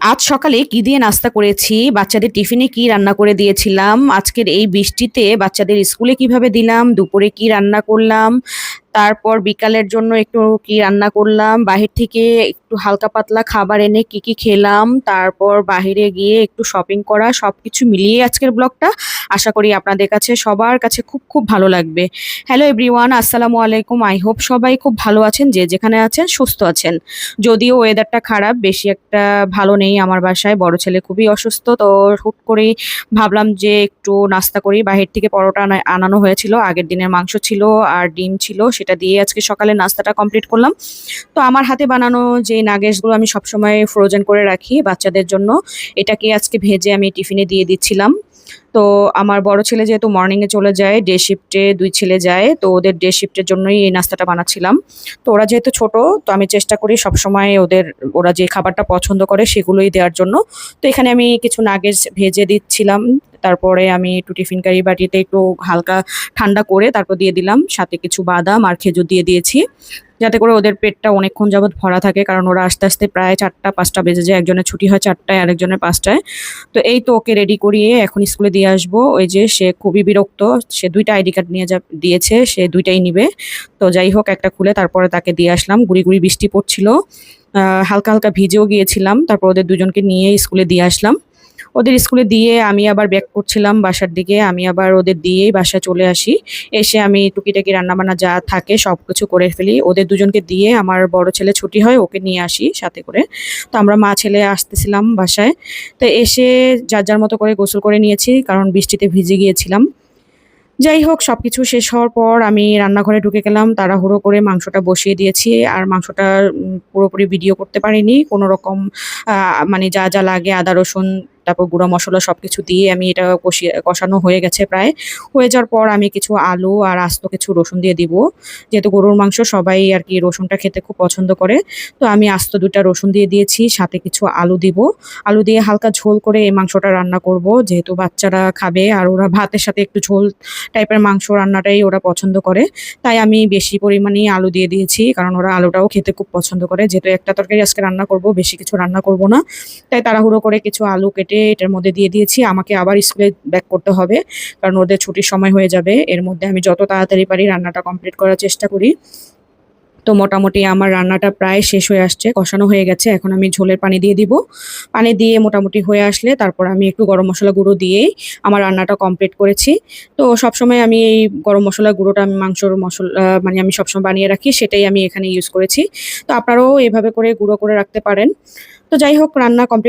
আজ সকালে কি দিয়ে নাস্তা করেছি, বাচ্চাদের টিফিনে কি রান্না করে দিয়েছিলাম, আজকের এই বৃষ্টিতে বাচ্চাদের স্কুলে কিভাবে দিলাম, দুপুরে কি রান্না করলাম, তারপর বিকালের জন্য একটু কি রান্না করলাম, বাহির থেকে একটু হালকা পাতলা খাবার এনে কি খেলাম, তারপর বাহিরে গিয়ে একটু শপিং করা, সবকিছু মিলিয়ে আজকের ব্লগটা। আশা করি আপনাদের কাছে সবার কাছে খুব খুব ভালো লাগবে। হ্যালো এভরিওয়ান, আসসালামু আলাইকুম। আই হোপ সবাই খুব ভালো আছেন, যে যেখানে আছেন সুস্থ আছেন। যদিও ওয়েদারটা খারাপ, বেশি একটা ভালো নেই আমার বাসায়, বড় ছেলে খুবই অসুস্থ, তো হুট করেই ভাবলাম যে একটু নাস্তা করি। বাহির থেকে পরোটা আনানো হয়েছিল, আগের দিনের মাংস ছিল আর ডিম ছিল, সেটা দিয়ে আজকে সকালে নাস্তাটা কমপ্লিট করলাম। তো আমার হাতে বানানো যে নাগেটসগুলো আমি সবসময় ফ্রোজেন করে রাখি বাচ্চাদের জন্য, এটাকে আজকে ভেজে আমি টিফিনে দিয়ে দিচ্ছিলাম। তো আমার বড় ছেলে যেহেতু মর্নিং এ চলে যায়, ডে শিফটে দুই ছেলে যায়, তো ওদের ডে শিফটের জন্যই এই নাস্তাটা বানাচ্ছিলাম। তো ওরা যেহেতু ছোট, তো আমি চেষ্টা করি সবসময় ওরা যে খাবারটা পছন্দ করে সেগুলোই দেওয়ার জন্য। তো এখানে আমি কিছু নাগেটস ভেজে দিচ্ছিলাম, তারপরে আমি একটু টিফিন কারি বাটিতে একটু হালকা ঠান্ডা করে তারপর দিয়ে দিলাম, সাথে কিছু বাদাম আর খেজুর দিয়ে দিয়েছি, যাতে করে ওদের পেটটা অনেকক্ষণ যাবৎ ভরা থাকে, কারণ ওরা আস্তে আস্তে প্রায় ৪টা ৫টা বেজে যায়, একজনের ছুটি হয় ৪টায় আরেকজনের ৫টায়। তো এই তো ওকে রেডি করিয়ে এখন স্কুলে দিয়ে আসবো। ওই যে সে খুবই বিরক্ত, সে ২টা আইডি কার্ড নিয়ে দিয়েছে, সে ২টাই নিবে। তো যাই হোক, একটা খুলে তারপরে তাকে দিয়ে আসলাম। গুড়ি গুড়ি বৃষ্টি পড়ছিল, হালকা হালকা ভিজেও গিয়েছিলাম, তারপর ওদের দুজনকে নিয়ে স্কুলে দিয়ে আসলাম। ওদের স্কুলে দিয়ে আমি আবার ব্যাক করছিলাম বাসার দিকে, আমি আবার ওদের দিয়েই বাসায় চলে আসি। এসে আমি টুকিটাকি রান্নাবান্না যা থাকে সবকিছু করে ফেলি। ওদের দুজনকে দিয়ে আমার বড় ছেলে ছুটি হয়, ওকে নিয়ে আসি সাথে করে। তো আমরা মা ছেলে আসতেছিলাম বাসায়। তো এসে যার যার মতো করে গোসল করে নিয়েছি, কারণ বৃষ্টিতে ভিজে গিয়েছিলাম। যাই হোক, সবকিছু শেষ হওয়ার পর আমি রান্নাঘরে ঢুকে গেলাম, তাড়াহুড়ো করে মাংসটা বসিয়ে দিয়েছি। আর মাংসটা পুরোপুরি ভিডিও করতে পারিনি কোনো রকম। মানে যা যা লাগে আদা রসুন, তারপর গুঁড়া মশলা সবকিছু দিয়ে আমি এটা কষানো হয়ে গেছে প্রায়। হয়ে যাওয়ার পর আমি কিছু আলু আর আস্ত কিছু রসুন দিয়ে দিব, যেহেতু গরুর মাংস সবাই আর কি রসুনটা খেতে খুব পছন্দ করে। তো আমি আস্ত ২টা রসুন দিয়ে দিয়েছি, সাথে কিছু আলু দিব। আলু দিয়ে হালকা ঝোল করে এই মাংসটা রান্না করব, যেহেতু বাচ্চারা খাবে আর ওরা ভাতের সাথে একটু ঝোল টাইপের মাংস রান্নাটাই ওরা পছন্দ করে। তাই আমি বেশি পরিমাণেই আলু দিয়ে দিয়েছি, কারণ ওরা আলুটাও খেতে খুব পছন্দ করে। যেহেতু একটা তরকারি আজকে রান্না করব, বেশি কিছু রান্না করব না, তাই তাড়াহুড়ো করে কিছু আলু কেটে এটার মধ্যে দিয়ে দিয়েছি। আমাকে আবার স্কুলে ব্যাক করতে হবে, কারণ ওদের ছুটির সময় হয়ে যাবে। এর মধ্যে আমি যত তাড়াতাড়ি পারি রান্নাটা কমপ্লিট করার চেষ্টা করি। তো মোটামুটি আমার রান্নাটা প্রায় শেষ হয়ে আসছে, কষানো হয়ে গেছে। এখন আমি ঝোলের পানি দিয়ে দিব। পানি দিয়ে মোটামুটি হয়ে আসলে তারপর আমি একটু গরম মসলা গুঁড়ো দিয়েই আমার রান্নাটা কমপ্লিট করেছি। তো সবসময় আমি এই গরম মসলা গুঁড়োটা আমি মাংসর মসলা মানে আমি সবসময় বানিয়ে রাখি, সেটাই আমি এখানে ইউজ করেছি। তো আপনারাও এভাবে করে গুঁড়ো করে রাখতে পারেন। তো যাই হোক, রান্না কমপ্লিট